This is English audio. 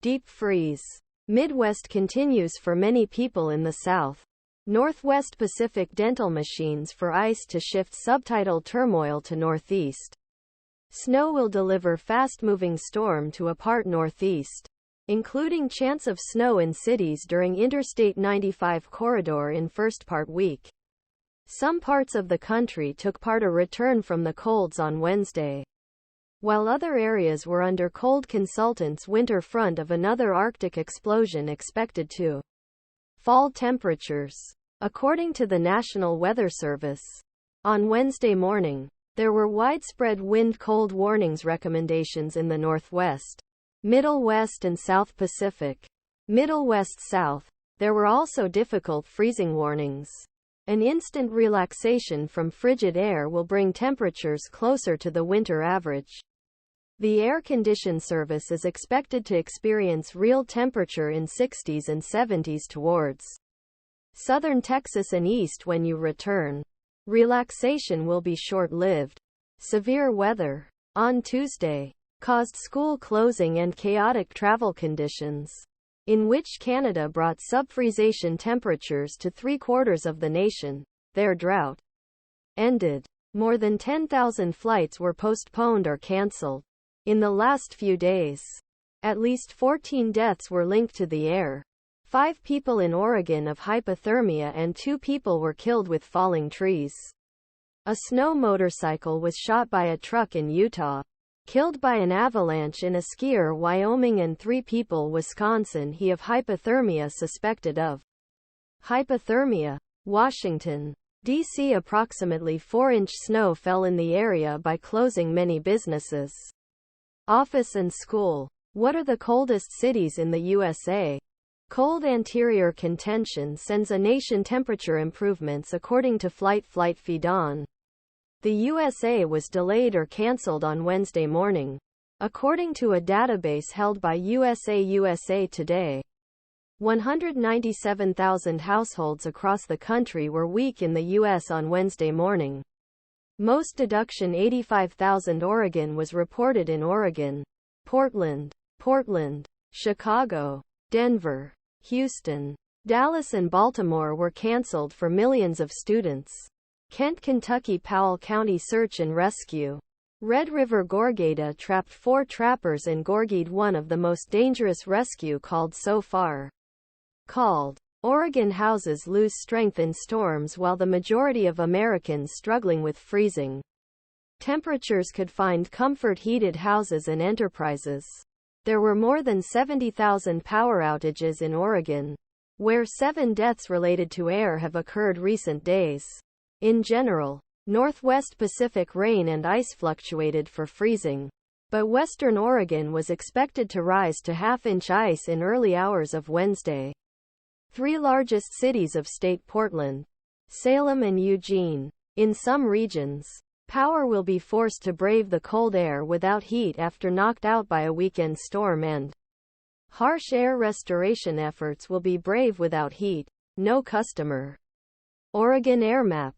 Deep freeze. Midwest continues for many people in the South. Northwest Pacific dental machines for ice to shift subtitle turmoil to northeast. Snow will deliver fast-moving storm to a part northeast, including chance of snow in cities during Interstate 95 corridor in first part week. Some parts of the country took part a return from the colds on Wednesday, while other areas were under cold consultants winter front of another Arctic explosion expected to fall temperatures. According to the National Weather Service, on Wednesday morning, there were widespread wind cold warnings recommendations in the Northwest, Middle West and South Pacific. Middle West South, there were also difficult freezing warnings. An instant relaxation from frigid air will bring temperatures closer to the winter average. The Air Condition Service is expected to experience real temperature in 60s and 70s towards southern Texas and east when you return. Relaxation will be short-lived. Severe weather on Tuesday caused school closing and chaotic travel conditions, in which Canada brought subfreezation temperatures to 3/4 of the nation. Their drought ended. More than 10,000 flights were postponed or cancelled in the last few days. At least 14 deaths were linked to the air. 5 people in Oregon of hypothermia and 2 people were killed with falling trees. A snow motorcycle was shot by a truck in Utah, killed by an avalanche in a skier Wyoming, and 3 people WisconsinHe of hypothermia suspected of hypothermia. Washington, D.C. Approximately 4-inch snow fell in the area by closing many businesses, office and school. What are the coldest cities in the USA? Cold anterior contention sends a nation temperature improvements according to Flight Flight Fidan. The USA was delayed or cancelled on Wednesday morning, according to a database held by USA Today. 197,000 households across the country were weak in the U.S. on Wednesday morning. Most deduction 85,000. Oregon was reported in Oregon, Portland, Chicago, Denver, Houston, Dallas and Baltimore were canceled for millions of students. Kent, Kentucky Powell County search and rescue. Red River Gorge'da trapped 4 trappers in Gorge'de, one of the most dangerous rescue called so far. Oregon houses lose strength in storms while the majority of Americans struggling with freezing temperatures could find comfort. Heated houses and enterprises. There were more than 70,000 power outages in Oregon, where 7 deaths related to air have occurred recent days. In general, Northwest Pacific rain and ice fluctuated for freezing, but western Oregon was expected to rise to half-inch ice in early hours of Wednesday. 3 largest cities of state: Portland, Salem and Eugene. In some regions, power will be forced to brave the cold air without heat after knocked out by a weekend storm, and harsh air restoration efforts will be brave without heat. No customer. Oregon air map.